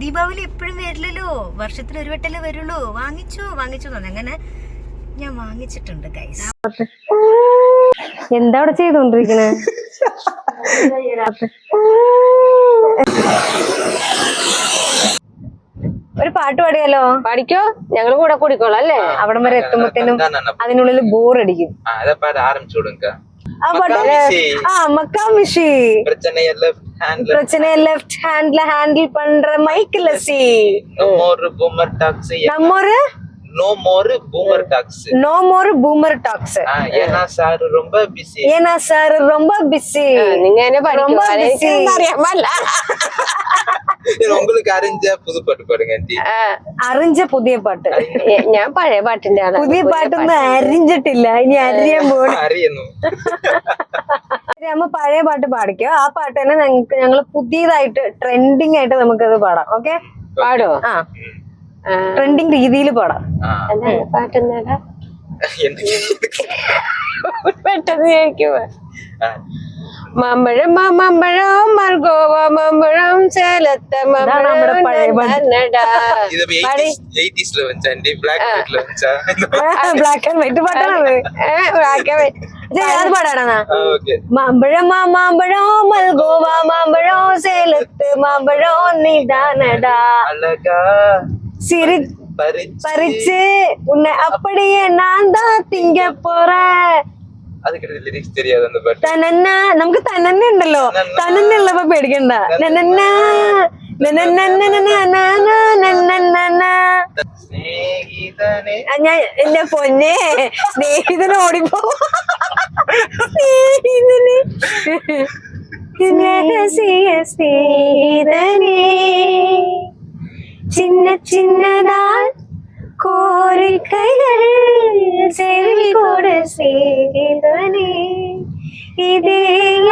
ദീപാവലി എപ്പോഴും വരില്ലല്ലോ, വർഷത്തിൽ ഒരു വട്ടല്ലേ വരുള്ളൂ. വാങ്ങിച്ചു അങ്ങനെ ഞാൻ വാങ്ങിച്ചിട്ടുണ്ട് ഗൈസ്. എന്താ അവിടെ ചെയ്തോണ്ടിരിക്കണേ? ഒരു പാട്ട് പാടിയാലോ? പാടിക്കോ, ഞങ്ങള് കൂടെ കൂടിക്കോളാം അല്ലേ? അവിടം വരെ എത്തുമ്പത്തേനും അതിനുള്ളിൽ ബോറടിക്കും. பிரச்சனைய லெஃப்ட் ஹேண்ட்ல ஹேண்டில் பண்ற Michael lassi. No more boomer talks. No more boomer talks. ஏனா சார் ரொம்ப பிஸி. நீங்க என்ன படிக்கோ? അറിയാമല്ല. உங்களுக்கு അറിஞ்ச പുതു പാട്ട് പാടുங்க ആന്റി. അറിஞ்ச പുതിയ പാട്ട്. ഞാൻ പഴയ പാട്ടിന്റെ ആളാണ്. പുതിയ പാട്ടൊന്നും അറിഞ്ഞിട്ടില്ല, ഇനി അറിയാൻ പോണു. അറിയുന്നു. അമ്മ പഴയ പാട്ട് പാടിക്കോ. ആ പാട്ട് തന്നെ ഞങ്ങള് പുതിയതായിട്ട് ട്രെൻഡിങ് ആയിട്ട് നമുക്കത് പാടാം. ഓക്കെ, പാടോ? ആ, ട്രെൻഡിങ് രീതിയിൽ പാടാം. പാട്ടെന്നാടാ പെട്ടെന്ന് ചോദിക്കുമ്പോ മാമ്പഴം മാമ്പഴം മർഗോവ മാമ്പഴം ചേലത്തെ മാമ്പഴം ബ്ലാക്ക് ആൻഡ് വൈറ്റ് പാട്ടാണത്. പാടാണ മാമ്പഴം മാമ്പഴം മൽഗോവ മാമ്പഴം സേലത്ത് മാമ്പഴം നീതാനടാ சிரி பறிச்சு உன்னை அப்படியே நான் தான் திங்க போறேன். തനന്ന നമുക്ക് തനന്ന ഉണ്ടല്ലോ, തനന്ന ഉള്ളപ്പോ പേടിക്കണ്ട. ഞാൻ എന്റെ പൊന്നെ സ്നേഹിതന് ഓടിപ്പോ. സ്നേഹിതനേ சின்ன சின்னதால் கோரிக்கைகள் செவி கொடு செய்தனே. இதே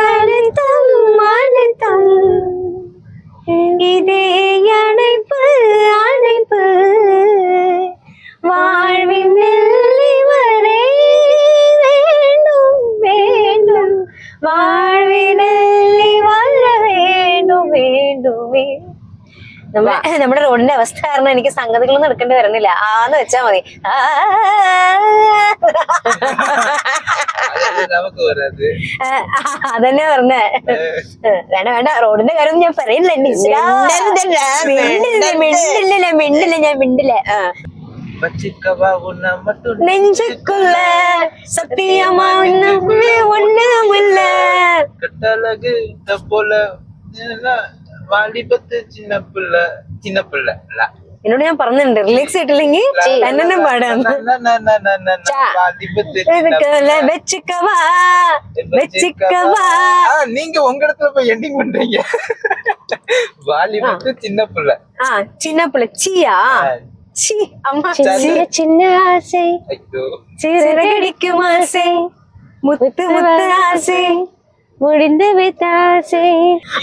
அழுத்தம் அழுத்தம், இதே அணைப்பு அணைப்பு, வாழ்வின் நெல்லி வரை வேண்டும் வேண்டும், வாழ்வின் நெல்லி வர வேண்டும் வேண்டும். നമ്മുടെ റോഡിന്റെ അവസ്ഥ കാരണം എനിക്ക് സംഗതികളൊന്നും എടുക്കേണ്ടി വരണില്ല. ആന്ന് വെച്ചാ മതി. അതന്നെ പറഞ്ഞേ. വേണ്ട റോഡിന്റെ കാര്യം ഞാൻ പറയില്ല. മിണ്ടില്ല ഞാൻ മിണ്ടില്ല. നെഞ്ചുക്കുള്ള സത്യമാ ഒന്നുമില്ല. എന്നോട് ഞാൻ പറഞ്ഞിട്ടുണ്ട്, റിലാക്സ് ആയിട്ടില്ലെങ്കിൽ തന്നെ പാടാം. நீங்க உங்க இடத்துல போய் எண்டிங் பண்றீங்க. வாலிபத்து சின்ன பிள்ளை. சின்ன பிள்ளை சியா சி அம்மா சின்ன ஆசை சிறகடிக்கும் ஆசை முத்து முத்து ஆசை முடிந்து வைத்தாசை.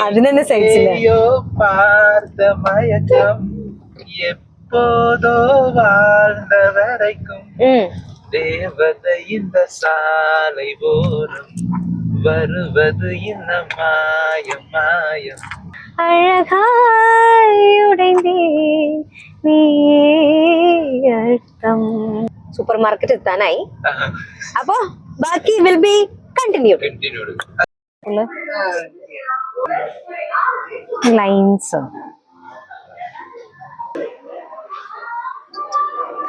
അതിനെന്നെ സഹിച്ചില്ല. பார்த்த மயக்கம் எப்போதோ வாழ்ந்த வரைக்கும் தேவதை இந்த சாலை ஓரம் வருவது என்ன மாயம் மாயம். அழகாய் உடைந்தேன் നീയേ അർത്ഥം. സൂപ്പർ മാർക്കറ്റ് എത്താനായി. അപ്പൊ ബാക്കി വിൽ ബി കണ്ടിന്യൂഡ്. ലൈൻസ്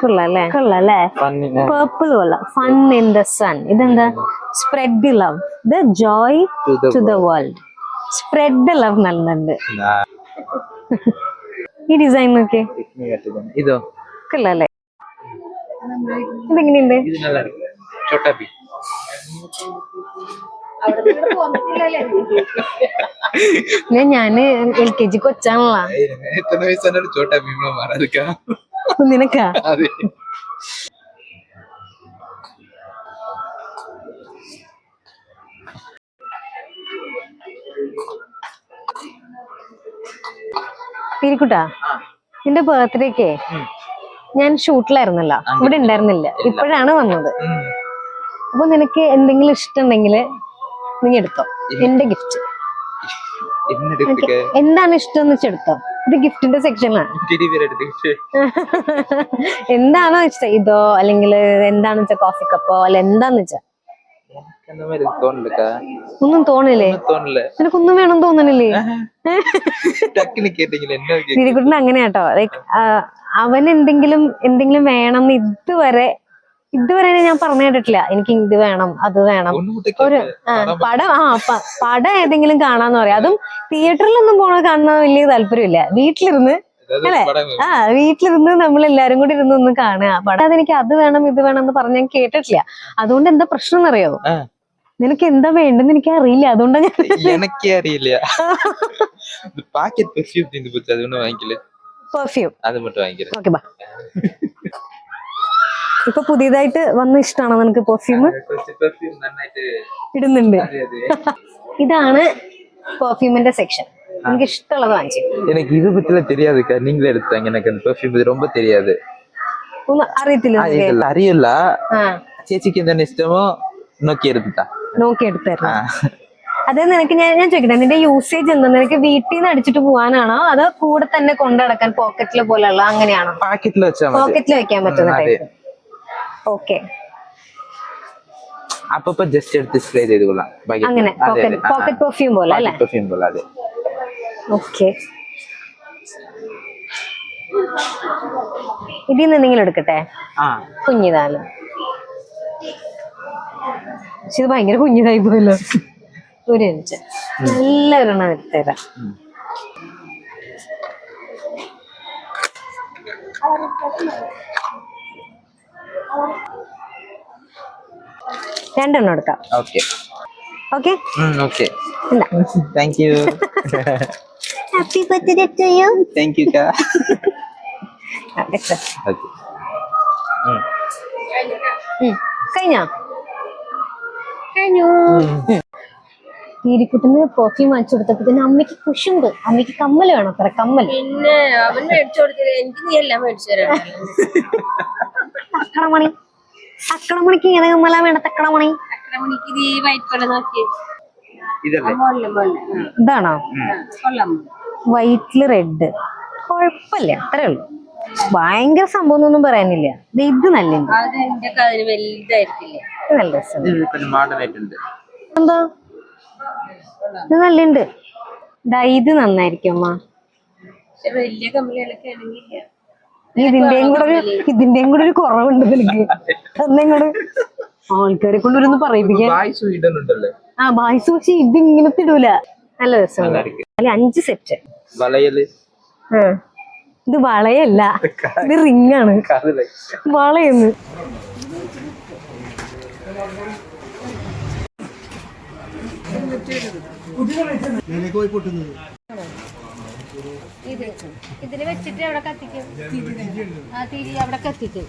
കൊള്ളാല്ലേ. പർപ്പിൾ കൊള്ളാം. Fun in the sun. ഇതെന്താ? Spread the love, the joy to the world. Spread the love നല്ലുന്നുണ്ട്. ഈ ഡിസൈൻ നോക്കിയേ, ഇതോ കൊള്ളാല്ലേ. ഇതെങ്ങനെയുണ്ട്? ഞാന് LKG കൊച്ചാണല്ലോ. നിനക്കാ? പിരിക്കുട്ടാ, നിന്റെ ബർത്ത്ഡേക്ക് ഞാൻ ഷൂട്ടിലായിരുന്നല്ലോ, ഇവിടെ ഉണ്ടായിരുന്നില്ല, ഇപ്പോഴാണ് വന്നത്. അപ്പൊ നിനക്ക് എന്തെങ്കിലും ഇഷ്ടമുണ്ടെങ്കിൽ നീ എടുത്തോ, എന്റെ ഗിഫ്റ്റ്. എന്താണ് ഇഷ്ടം എന്ന് വെച്ചെടുത്തോ. ഇത് ഗിഫ്റ്റിന്റെ സെക്ഷനാണ്. ടെഡി ബിയർ എടുത്തിട്ട് എന്താണോ വെച്ചാ ഇതോ അല്ലെങ്കിൽ എന്താന്ന് വെച്ചാ കോഫി കപ്പോ അല്ല എന്താന്ന് വെച്ചാ அந்த மாதிரி தோணலக்கா. ഒന്നും തോന്നില്ലേ? தோணல. നിനക്കൊന്നും വേണം തോന്നണില്ലേ? டக்குன்னு கேட்டீங்களே என்ன கேக்குறீங்க? തിരിക്കുട്ടിന് അങ്ങനെയാട്ടോ. ലൈക്ക് അവൻ എന്തെങ്കിലും വേണം ഇതുവരെ ഞാൻ പറഞ്ഞു കേട്ടിട്ടില്ല. എനിക്ക് ഇത് വേണം അത് വേണം. ഒരു പടം ഏതെങ്കിലും കാണാന്ന് പറയാം. അതും തിയേറ്ററിലൊന്നും കാണാൻ വലിയ താല്പര്യമില്ല. വീട്ടിലിരുന്ന് അല്ലെ വീട്ടിലിരുന്ന് നമ്മൾ എല്ലാരും കൂടി ഇരുന്ന് ഒന്ന് കാണുക പടം. അതെനിക്ക് അത് വേണം ഇത് വേണം എന്ന് പറഞ്ഞ് ഞാൻ കേട്ടിട്ടില്ല. അതുകൊണ്ട് എന്താ പ്രശ്നം എന്നറിയോ? നിനക്ക് എന്താ വേണ്ടെന്ന് എനിക്ക് അറിയില്ല. അതുകൊണ്ടാണ് എനിക്കേ അറിയില്ല. പാക്കറ്റ് പെർഫ്യൂം തീർന്നു പോச்சு, അത് ഒന്നും വാങ്ങിക്കல. പെർഫ്യൂം അത് மட்டும் വാങ്ങിക്കല. ഓക്കേ ബാ. ഇപ്പൊ പുതിയതായിട്ട് വന്ന ഇഷ്ടമാണോ നിനക്ക് പെർഫ്യൂം? പെർഫ്യൂം നന്നായിട്ട് ഇടുന്നുണ്ട്. ഇതാണ് പെർഫ്യൂമിന്റെ സെക്ഷൻ. എനിക്ക് ഇഷ്ടമുള്ളത് വാങ്ങിച്ചു. எனக்கு இது பத்தில தெரியாதுக்கா, நீங்களே எடுத்தாங்க. எனக்கு அந்த பெர்ஃப்யூம் இது ரொம்ப தெரியாது. ഒന്നും അറിയത്തില്ല. അറിയില്ല. ചേച്ചിക്ക് എന്താണ് ഇഷ്ടമോ നോക്കി എടുത്തായിരുന്നു. അതെ, നിനക്ക് ഞാൻ ചോദിക്കട്ടെ, നിന്റെ യൂസേജ് എന്താ? നിനക്ക് വീട്ടിൽ നിന്ന് അടിച്ചിട്ട് പോകാനാണോ അതോ കൂടെ തന്നെ കൊണ്ടുനടക്കാൻ പോക്കറ്റില് പോലെയുള്ള അങ്ങനെയാണോ? പോക്കറ്റിൽ വെക്കാൻ പറ്റുന്ന ടൈപ്പ്. ഓക്കെ, അപ്പൊ ജസ്റ്റ് എടുത്ത് സ്പ്രേ ചെയ്തുകൊള്ളാം. അങ്ങനെ പോക്കറ്റ് പെർഫ്യൂം പോലെ അല്ലേ? പെർഫ്യൂം പോലെ അതെ. ഓക്കെ, ഇതിൽ നിന്ന് എന്തെങ്കിലും എടുക്കട്ടെ. കുഞ്ഞിതാല് പക്ഷെ ഇത് ഭയങ്കര കുഞ്ഞിതായി പോയല്ലോ. ഒരു മിനിറ്റ്, നല്ല ഒരെണ്ണം എടുത്തേരാം. രണ്ടെണ്ണം എടുക്കാം. ഓക്കെ ഓക്കെ ഓക്കെ, എന്താ? Thank you. Happy birthday to you. Thank you. കഴിഞ്ഞോ? തീരിക്കുട്ടിന് പെർഫ്യൂം വാങ്ങിച്ചു കൊടുത്തപ്പോ അമ്മയ്ക്ക് കുശുമ്പ്. അമ്മയ്ക്ക് കമ്മല് വേണം, അത്ര കമ്മല്. പിന്നെ അവൻ മേടിച്ചു കൊടുത്തില്ല, എനിക്ക് നീ എല്ലാം മേടിച്ചു തരാം. തക്കണമണിക്ക് ഇങ്ങനെ കമ്മലാ വേണം. തക്കണമണി മണിക്ക് നീ വൈറ്റ് കളർ നോക്കി. ഇതാണോ? വൈറ്റില് റെഡ്, കൊഴപ്പില്ല, അത്രേ ഉള്ളു. ഭയങ്കര സംഭവം ഒന്നും പറയാനില്ല. ഇത് നല്ലുണ്ട്. നല്ല രസം. എന്താ ഇത് നല്ലുണ്ട്. ഇത് നന്നായിരിക്കും അമ്മ. വലിയ കമ്പനികളൊക്കെ ആണെങ്കിൽ ഇതിന്റെയും കൂടെ ഒരു കുറവുണ്ട് നിനക്ക്. അന്നെങ്ങോട് ആൾക്കാരെ കൊണ്ടൊരു പറയിപ്പിക്കാൻ. ബായ്സ് പക്ഷെ ഇത് ഇങ്ങനത്തെ ഇടൂല. നല്ല രസം. അല്ലെ 5 സെറ്റ്. ഇത് വളയല്ല, ഇത് റിങ്ങാണ്. വളയെന്ന് ഇതിന് വെച്ചിട്ട് അവിടെ കത്തിക്കും. ആ തിരി അവിടെ കത്തിക്കും.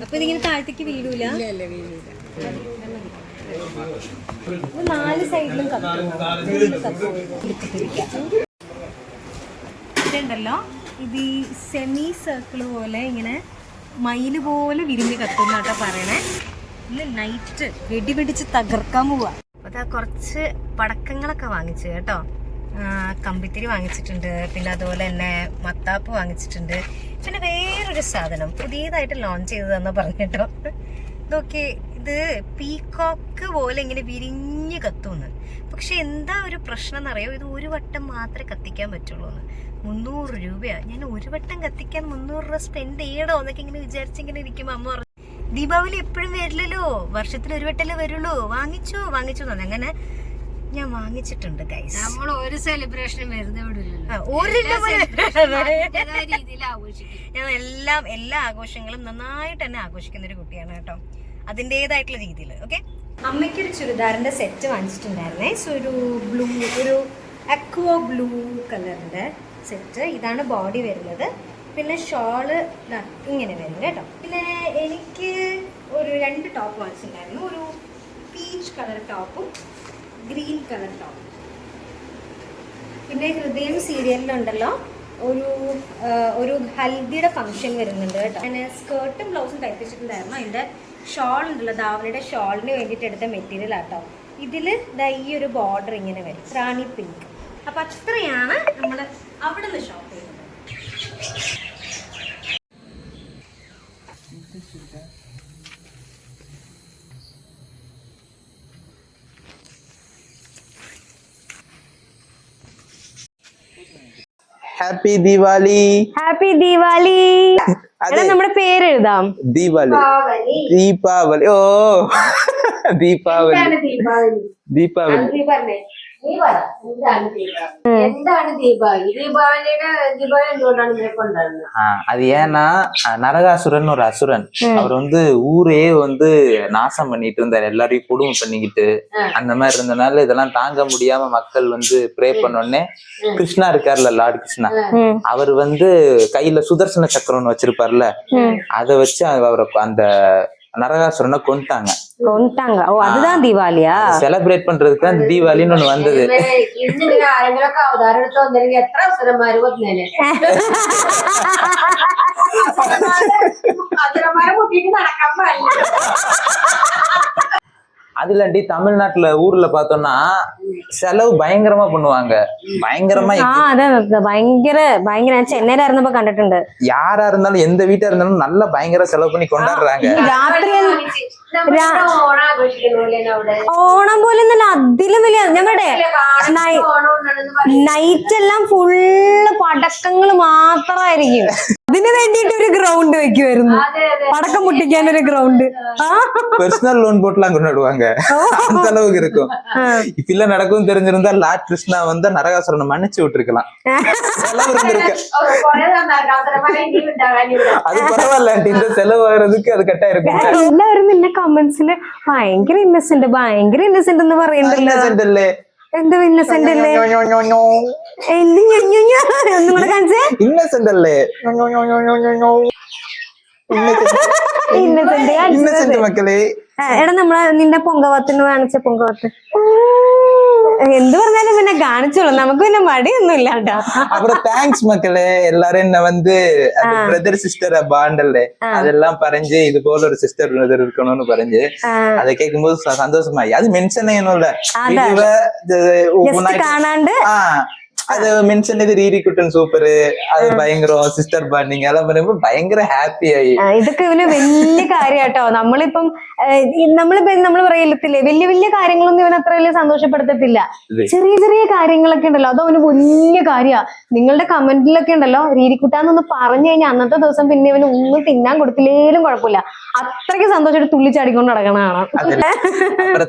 അപ്പൊ ഇതിങ്ങനെ താഴത്തേക്ക് വീഴൂല. 4 സൈഡിലും ഇതുണ്ടല്ലോ, ഇത് ഈ സെമി സർക്കിൾ പോലെ ഇങ്ങനെ മയില് പോലെ വിരിഞ്ഞ് കത്തുന്നാട്ടോ പറയണേ. ഇന്ന് നൈറ്റ് വെടിപിടിച്ച് തകർക്കാൻ പോവാ. അതാ കുറച്ച് പടക്കങ്ങളൊക്കെ വാങ്ങിച്ചു കേട്ടോ. കമ്പിത്തിരി വാങ്ങിച്ചിട്ടുണ്ട്, പിന്നെ അതുപോലെ തന്നെ മത്താപ്പ് വാങ്ങിച്ചിട്ടുണ്ട്. പിന്നെ വേറൊരു സാധനം പുതിയതായിട്ട് ലോഞ്ച് ചെയ്തതെന്ന് പറഞ്ഞിട്ടോ. ഇതൊക്കെ ഇത് പീകോക്ക് പോലെ ഇങ്ങനെ വിരിഞ്ഞ് കത്തുന്ന്. പക്ഷെ എന്താ ഒരു പ്രശ്നം എന്നറിയോ? ഇത് ഒരു വട്ടം മാത്രമേ കത്തിക്കാൻ പറ്റുള്ളൂ എന്ന്. 300 രൂപയാ. ഞാൻ ഒരു വട്ടം കത്തിക്കാൻ 300 രൂപ സ്പെൻഡ് ചെയ്യണോ എന്നൊക്കെ ഇങ്ങനെ വിചാരിച്ചിങ്ങനെ ഇരിക്കുമ്പോ അമ്മ പറഞ്ഞു, ദീപാവലി എപ്പോഴും വരില്ലല്ലോ, വർഷത്തിൽ ഒരു വട്ടല്ലേ വരുള്ളൂ, വാങ്ങിച്ചു തന്നെ. അങ്ങനെ ഞാൻ വാങ്ങിച്ചിട്ടുണ്ട് ഗൈസ്. നമ്മൾ ഒരു സെലിബ്രേഷനും വെറുതെ വിടില്ലല്ലോ. ഞാൻ എല്ലാ ആഘോഷങ്ങളും നന്നായിട്ട് തന്നെ ആഘോഷിക്കുന്ന ഒരു കുട്ടിയാണ് കേട്ടോ, അതിൻ്റെതായിട്ടുള്ള രീതിയിൽ. ഓക്കെ, അമ്മയ്ക്കൊരു ചുരിദാറിന്റെ സെറ്റ് വാങ്ങിച്ചിട്ടുണ്ടായിരുന്നേ. സോ ഒരു അക്വ ബ്ലൂ കളറിന്റെ സെറ്റ്. ഇതാണ് ബോഡി വരുന്നത്. പിന്നെ ഷോള് ഇങ്ങനെ വരും കേട്ടോ. പിന്നെ എനിക്ക് ഒരു 2 ടോപ്പ് വാങ്ങിച്ചിട്ടുണ്ടായിരുന്നു. ഒരു പീച്ച് കളർ ടോപ്പും ഗ്രീൻ കളർ ടോപ്പും. പിന്നെ ഹൃദയം സീരിയലിലുണ്ടല്ലോ ഒരു ഹൽദിയുടെ ഫംഗ്ഷൻ വരുന്നുണ്ട് കേട്ടോ. ഞാൻ സ്കേർട്ടും ബ്ലൗസും തയ്പ്പിച്ചിട്ടുണ്ടായിരുന്നു. അതിൻ്റെ ഷോൾ ഉണ്ടല്ലോ, ധാവണിയുടെ ഷോളിന് വേണ്ടിയിട്ട് എടുത്ത മെറ്റീരിയൽ ആട്ടോ. ഇതിൽ ഈ ഒരു ബോർഡർ ഇങ്ങനെ വരും, റാണി പിങ്ക്. അപ്പം അത്രയാണ് നമ്മൾ അവിടെ നിന്ന് ഷോപ്പ് ചെയ്യുന്നത്. ഹാപ്പി ദിവാലി. ഹാപ്പി ദീപാവലി. എടാ നമ്മുടെ പേര് എഴുതാം. ദീപാവലി. ദീപാവലി. ഓ ദീപാവലി. ദീപാവലി. എന്താണ് ദീപാവലി? ദീപാവലി എന്തുകൊണ്ടാണ് ഇങ്ങനെ കൊണ്ടാടുന്നത്? அது ஏன்னா நரகாசுரன் ஒரு அசுரன். அவர் ஊரே நாசம் பண்ணிட்டு இருந்தாரு, எல்லாரையும் கொடுமை பண்ணிக்கிட்டு அந்த மாதிரி இருந்தனால இதெல்லாம் தாங்க முடியாம மக்கள் ப்ரே பண்ணோடனே கிருஷ்ணா இருக்காருல்ல, லார்ட் கிருஷ்ணா, அவர் கையில சுதர்சன சக்கரம் வச்சிருப்பார்ல, அதை வச்சு அவரை அந்த நரகாசுரனை கொண்டுட்டாங்க. ஓ அதுதான் தீபாவளியா? செலிப்ரேட் பண்றதுக்கு அந்த தீபாவளின்னு ஒண்ணு வந்தது. ആരെങ്കിലൊക്കെ അവതാരം എടുത്ത് വന്നില്ലെങ്കിൽ എത്ര അവസരന്മാര് വന്നേനെ. അവസരന്മാരെ കൂട്ടിയിട്ട് നടക്കാൻ പാടില്ല. அதுலாண்டி தமிழ்நாட்டுல ஊர்ல பார்த்தோம்னா செலவு பயங்கரமா பண்ணுவாங்க. பயங்கரமா അതെ ഭയങ്കര ഭയങ്കര. ഞാൻ ചെന്നൈയിലായിരുന്നപ്പോ കണ്ടിട്ടുണ്ട്. யாரா இருந்தாலும் எந்த வீட்டா இருந்தாலும் நல்லா பயங்கர செலவு பண்ணி கொண்டாடுறாங்க. ഓണം ആഘോഷിക്കുന്ന പോലെയാണ് അവിടെ. ഓണം പോലെ ഒന്നല്ല, അതിലും വലിയ ഞങ്ങളുടെ നൈറ്റ് എല്ലാം ഫുള്ള് പടക്കങ്ങൾ മാത്രമായിരിക്കും. അതിന് വേണ്ടിട്ട് ഒരു ഗ്രൗണ്ട് വെക്കുമായിരുന്നു, പടക്കം പൊട്ടിക്കാൻ ഒരു ഗ്രൗണ്ട്. பெர்சனல் லோன் போட்டுலாம் கொண்டாடுவாங்க, அந்த அளவுக்கு இருக்கும். இப்ப நடக்கும் தெரிஞ்சிருந்தா லார்ட் கிருஷ்ணா நரகாசுரனை மன்னிச்சு விட்டுருக்கலாம். செலவு இருந்திருக்கு. அது பரவாயில்ல, இந்த செலவு ஆகிறதுக்கு அது கட்டா இருக்கும். എല്ലാവരും നിന്നെ കമന്റ്സില് ഭയങ്കര ഇന്നസെന്റ് എന്ന് പറയുന്നുണ്ടല്ലോ. എന്താ ഇന്നസെന്റ് അല്ലേ? ഒന്നും കൂടെ കാണിച്ചേ. ഇന്നസെന്റ് അല്ലേ? ഇന്നസെന്റ് മക്കളെ. എടാ നിന്റെ പൊങ്കവത്തിന് കാണിച്ച പൊങ്കവത്ത് എന്ത് പറഞ്ഞാലും പിന്നെ കാണിച്ചോളൂ, നമുക്ക് പിന്നെ മടിയൊന്നും ഇല്ല കേട്ടോ. அப்புறம் தேங்க்ஸ் மக்களே, எல்லாரும் என்ன பிரதர் சிஸ்டர் பாண்டல்ல அதெல்லாம் பறஞ்சு இது போல ஒரு சிஸ்டர் பிரதர் இருக்கணும்னு பறஞ்சு அதை கேட்கும்போது சந்தோஷமா. அது மென்ஷன் செய்யணும்ல, കാണാണ്ട് அது மென்ஷன் இது ரீரி குட்டன் சூப்பர், அது பயங்கரம் சிஸ்டர் பாண்டிங் எல்லாம் പറയുമ്പോൾ ഭയങ്കര ഹാപ്പി ആയി. ഇതൊക്കെ ഇവന് വലിയ കാര്യാട്ടോ. നമ്മൾ പറയത്തില്ലേ, വലിയ വലിയ കാര്യങ്ങളൊന്നും ഇവൻ അത്ര വലിയ സന്തോഷപ്പെടുത്തത്തില്ല. ചെറിയ ചെറിയ കാര്യങ്ങളൊക്കെ ഉണ്ടല്ലോ, അത് അവന് വലിയ കാര്യ. നിങ്ങളുടെ കമന്റിലൊക്കെ ഉണ്ടല്ലോ, രീരിക്കുട്ടാന്നൊന്ന് പറഞ്ഞു കഴിഞ്ഞാൽ അന്നത്തെ ദിവസം പിന്നെ ഇവന് ഒന്നും തിന്നാൻ കൊടുത്തില്ലേലും കുഴപ്പമില്ല, അത്രയ്ക്ക് സന്തോഷമായിട്ട് തുള്ളിച്ചാടിക്കൊണ്ട് നടക്കണ കാണാം.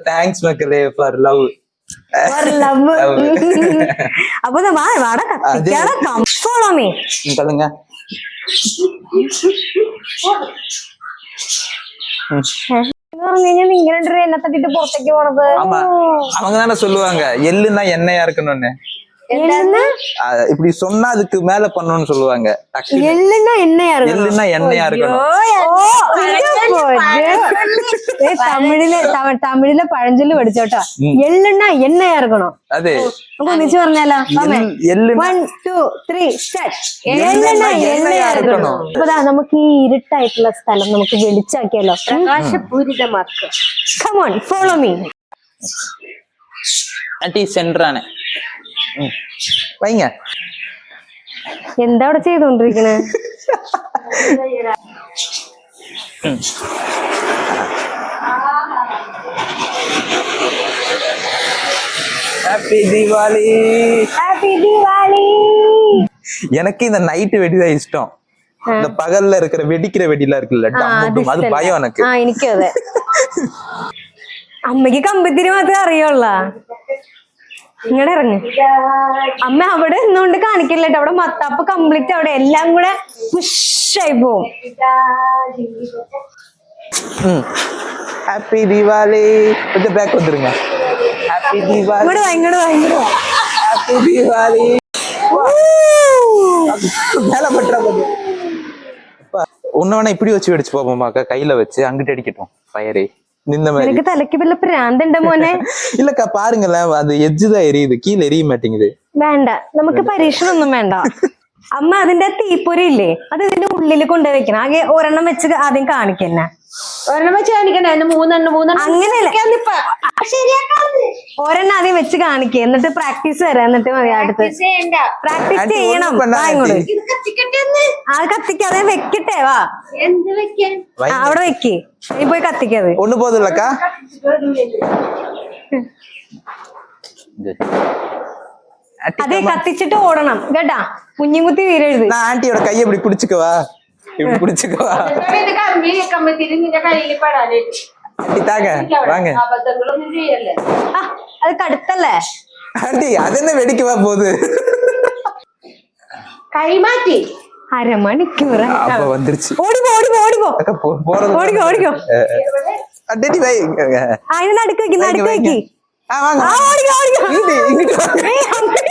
താങ്ക്സ് മക്കളെ ഫോർ ലവ്. അപ്പൊ വാട കത്തിക്കാതെ ഫോളോ മീ. சொல்லுங்க. പറഞ്ഞു കഴിഞ്ഞാൽ ഇങ്ങനെ എന്നെ തട്ടിട്ട് പുറത്തേക്ക് പോണത്. ஆமா, அவங்க தானே சொல்லுவாங்க எள்ளுன்னா எண்ணெயா இருக்கணும்னு. இப்படி சொன்னா அதுக்கு மேல பண்ணணும்னு சொல்லுவாங்க. எள்ளுன்னா எண்ணெயா இருக்கணும். തമിഴിലെ പഴഞ്ചൊല്ല് പഠിച്ചോട്ടോ, എള്ളുണ്ണ എണ്ണയാ ഇറക്കണം. അതെ, നമുക്ക് ഒന്നിച്ച് പറഞ്ഞാലോ? 1 2 3 സ്റ്റാർട്ട്. എള്ളുണ്ണ എണ്ണയാ ഇറക്കണം. അപ്പൊ നമുക്ക് ഈ ഇരുട്ടായിട്ടുള്ള സ്ഥലം നമുക്ക് വെളിച്ചാക്കിയാലോ? പ്രകാശപൂരിതമാക്കുക. Come on follow me. Aunty സെന്ററാണ്. വൈങ്ങ എന്താ അവിടെ ചെയ്തോണ്ടിരിക്കണേ? ഹാപ്പി ദിവാലി. ഹാപ്പി ദിവാലി. எனக்கு இந்த நைட்டு வெடிதான் இஷ்டம். இந்த பகல்ல இருக்கிற வெடிக்கிற வெடிலாம் இருக்குல்ல, அது பயம் எனக்கு. എനിക്കും അതെ. അമ്മക്ക് കമ്പത്തിന് മാത്രമേ അറിയുള്ളൂ. ഇങ്ങടെ ഇറങ്ങ്. അമ്മ അവിടെ നിന്നുകൊണ്ട് കാണിക്കില്ല കേട്ടോ, അവിടെ മത്താപ്പ് കംപ്ലീറ്റ് അവിടെ എല്ലാം കൂടെ പുഷായി പോവും. ഹാപ്പി ദിവാലി. கொஞ்சம் பேக் வந்துருங்க. ഹാപ്പി ദിവാലി. ഇങ്ങോട്ട് വാ. ഹാപ്പി ദിവാലി. மேல பட்டற போது ஒண்ணு இப்படி வச்சு வெடிச்சு போவோமாக்கா, கையில வச்சு அங்கிட்டு அடிக்கட்டும் ஃபயரே. நின்ன மாதிரி எனக்கு தலைக்கு வல்ல பிராந்தണ്ട മോനെ. இல்லக்கா பாருங்களேன், அது எட்ஜ் தான் எரியுது, கீழே எரிய மாட்டேங்குது. വേണ്ട, നമുക്ക് പരീക്ഷണമൊന്നും വേണ്ട. അമ്മ അതിന്റെ തീപ്പൊരി ഇല്ലേ, അത് ഇതിന്റെ ഉള്ളിൽ കൊണ്ടുപോയി വെക്കണം. ആകെ ഒരെണ്ണം വെച്ച് ആദ്യം കാണിക്കന്നെ. ഒരെണ്ണം വെച്ച് കാണിക്കണേ, അതിന് മൂന്നെണ്ണം അങ്ങനെയല്ല. ശരിയാക്കാന്ന്. ഒരെണ്ണം ആദ്യം വെച്ച് കാണിക്കുക, എന്നിട്ട് പ്രാക്ടീസ് തരാം, എന്നിട്ട് മതി അടുത്ത് ചെയ്യണ്ട. പ്രാക്ടീസ് ആന്റി ചെയ്യണം. ഒന്നും വാ ഇങ്ങോട്ട്. ഇത് കത്തിക്കട്ടെ ഒന്ന്. അത് കത്തിക്കാതെ വെക്കട്ടെ. വാ എന്ത് വെക്കാൻ? അവിടെ വെക്ക്, നീ പോയി കത്തിക്കത്. ஒண்ணு போதும்லக்கா? അതെ, കത്തിച്ചിട്ട് ഓടണം കേട്ടാ, കുഞ്ഞുകുത്തി വീരരുത്. நான் ஆண்டியோட கையை இப்படி பிடிச்சுக்கவா, இப்படி பிடிச்சுக்கவா. ഇത് കമ്പി തിരിഞ്ഞ കയ്യിൽ പെടാനായിട്ട്. ஆண்டி தாங்க, வாங்க. അബദ്ധങ്ങളൊന്നും ചെയ്യല്ലേ. ആ, അത് കടുത്തല്ലേ. ஆண்டி அது என்ன வெடிக்கவா போகுது? കൈ മാറ്റി. അരമണിക്കൂർ அப்ப வந்துருச்சு. ഓടിക്കോ ഓടിക്കോ ഓടിക്കോ அக்கா போறது. ഓടിക്കോ ഓടിക്കോ. அடி வை. അതിന് നടുക്ക് വെക്ക്, നടുക്ക് വെക്ക്. ஆ வாங்க. ആ, ഓടിക്കോ ഓടിക്കോ. இங்கிட்டு வாங்க. ഏയ്, അങ്ങോട്ട്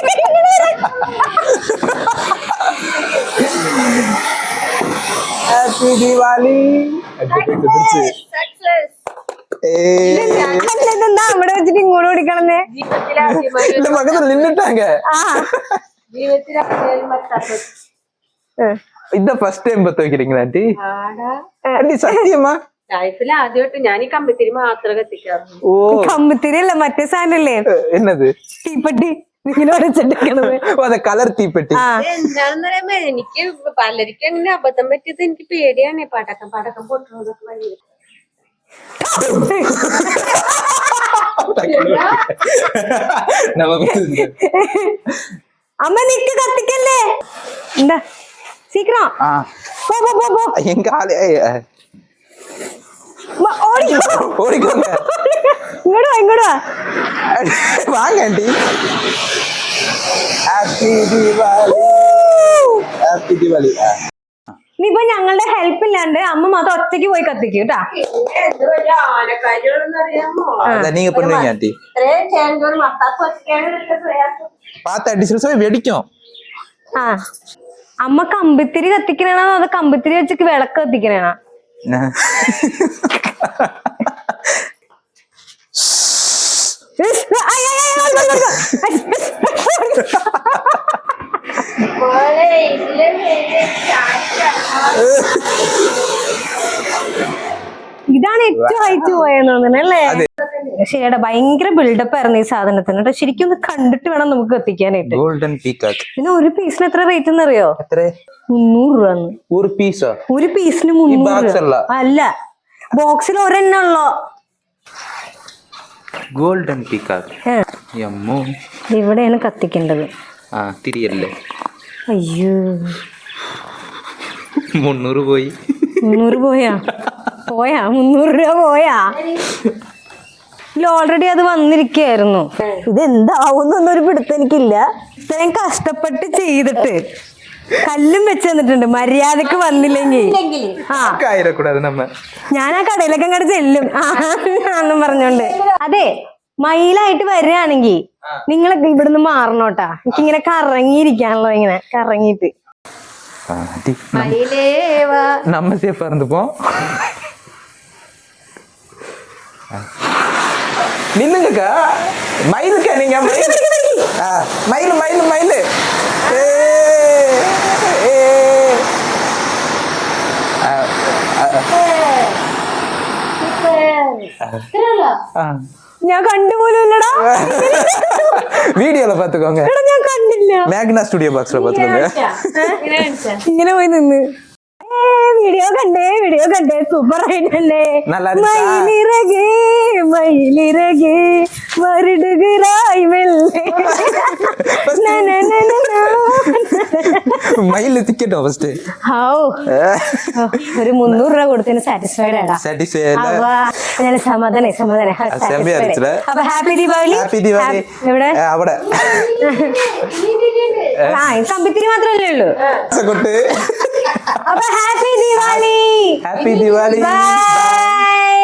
ஹாப்பி தீபாவளி. வந்துருச்சு. ஏய், അല്ല, ഇതെന്താ അവിടെ വെച്ചിട്ട് ഇങ്ങോട്ട് ഓടിക്കളഞ്ഞേ? ജീവിതത്തിലാദ്യമായി இந்த பக்கத்துல நின்னுட்டாங்க. ആ ജീവിതത്തിലാദ്യമായി മത്താപ്പ്. இத ஃபர்ஸ்ட் டைம் பத்த வைக்கிறீங்களா ஆண்டி? ആടാ, ஆண்டி சத்தியமா? ലൈഫിൽ ആദ്യമായിട്ട് ഞാൻ ഈ കമ്പിത്തിരി മാത്രം കത്തിക്കാറുണ്ട്. ஓ, കമ്പിത്തിരിയല്ല, മറ്റേ സാധനല്ലേ, என்னது? തീപ്പെട്ടി ഇങ്ങനെ ഉടച്ചിട്ടിരിക്കണത്. ஓ, அந்த கலர் தீப்பெட்டி. ആ, എന്താണെന്ന് പറയുമ്പോ എനിക്ക് പലർക്കും അങ്ങനെ അബദ്ധം പറ്റിയത് എനിക്ക് പേടിയാണ്. പടക്കം പൊട്ടുന്നതൊക്കെ ഭയങ്കര. நம்ம അമ്മ നിക്ക്, കത്തിക്കല്ലേ. എന്താ സീക്രം ஆ, പോ പോ പോ പോ. எங்க ஆளே ഓടിക്കോ, ஓடிக்கோங்க. ഇങ്ങോട്ട് വാ, ഇങ്ങോട്ട് വാ. வாங்க aunty. Happy Deepavali. Happy Deepavali. ഇനിയിപ്പോ ഞങ്ങളുടെ ഹെൽപ്പ് ഇല്ലാണ്ട് അമ്മ മാത്രം ഒറ്റയ്ക്ക് പോയി കത്തിക്കും കേട്ടാ. എന്ത് വലിയ ആനക്കാരികളെന്ന് അറിയാമോ? அத நீங்க பண்ணுவீங்க ஆண்டி. ഇത്രയും ചേഞ്ച് ഒരു മത്താപ്പ് വെക്കാണ് ഇതിന്റെ പ്രയാസം. பார்த்தா அடி சில சமயம் வெடிக்கும். ആ, അമ്മ കമ്പിത്തിരി കത്തിക്കണേണോ അത് കമ്പിത്തിരി വെച്ചിട്ട് വിളക്ക് കത്തിക്കണേണോ? മോളെ, ഇതിലെ മേലെ ചാറ്റാ. ഇതാണ് ഏറ്റവും ഹൈറ്റ് പോയെന്ന് തോന്നുന്നല്ലേ. ശരിയുടെ ഭയങ്കര ബിൽഡപ്പ് ആയിരുന്നു ഈ സാധനത്തിന് കേട്ടോ. ശരിക്കും ഒന്ന് കണ്ടിട്ട് വേണം നമുക്ക് കത്തിക്കാനായിട്ട്. Golden peacock. പിന്നെ ഒരു പീസിന് എത്ര റേറ്റ് എന്നറിയോ? எத்தனை? 300 രൂപ. ஒரு பீஸா? ഒരു പീസിന് ഈ 300 box അല്ല. രൂപ. അല്ല, ബോക്സിൽ ഒരെണ്ണം ഉള്ളോ. Golden peacock. யம்மோ. ഇവിടെയാണ് കത്തിക്കേണ്ടത്. ആ, തിരിയല്ലേ. അയ്യോ, 300 പോയി. 300 പോയാ 300 രൂപ പോയാ. ഇതിൽ ഓൾറെഡി അത് വന്നിരിക്കായിരുന്നു. ഇതെന്താവുന്നൊന്നൊരു പിടുത്തം എനിക്കില്ല. ഇത്രയും കഷ്ടപ്പെട്ട് ചെയ്തിട്ട് കല്ലും വെച്ച് തന്നിട്ടുണ്ട്. മര്യാദക്ക് വന്നില്ലെങ്കിൽ ആ, ആയിരക്കൂടാതെ നമ്മ. ഞാൻ ആ കടയിലൊക്കെ അങ്ങോട്ട് ചെല്ലും ആന്നും പറഞ്ഞോണ്ട്. അതെ, മയിലായിട്ട് വരികയാണെങ്കിൽ നിങ്ങളൊക്കെ ഇവിടുന്ന് മാറണോട്ടാ. എനിക്കിങ്ങനെ കറങ്ങിയിരിക്കാണല്ലോ, ഇങ്ങനെ കറങ്ങിയിട്ട്. நம்ம சேஃபா இருந்துப்போம். நில்லுங்கக்கா, மயிலுக்கா நீங்க? மயில் மயில் மயில். ഞാൻ കണ്ടുപോലും ഇല്ലടാ. வீடியோல பாத்துக்கோங்க. എടാ, ഞാൻ കണ്ടില്ല. மேக்னா ஸ்டுடியோ பாக்ஸ்ல பாத்துக்கோங்க. ഇങ്ങനെ പോയി നിന്ന് വീഡിയോ കണ്ടേ സൂപ്പർ ആയിട്ടല്ലേ. நல்லா இருக்கா? മയിലിറകേ മയിലിറകേ വരുടുകിറായി മെല്ലെ. மயில் திக்கட்டும் ஃபர்ஸ்ட். ഔ, ഒരു 300 രൂപ കൊടുത്തതിന് സാറ്റിസ്ഫൈഡ് ആടാ. ഞാൻ സമാധാനം. செம்மையா இருந்துச்சுல. അപ്പൊ ഹാപ്പി ദീപാവലി. ഹാപ്പി ദീപാവലി. എവിടെ? അവിടെ. ആ, കമ്പിത്തിരി മാത്രമല്ലേ ഉള്ളൂ. കൊട്ട്. അപ്പൊ happy Deepavali. Happy Deepavali. Bye.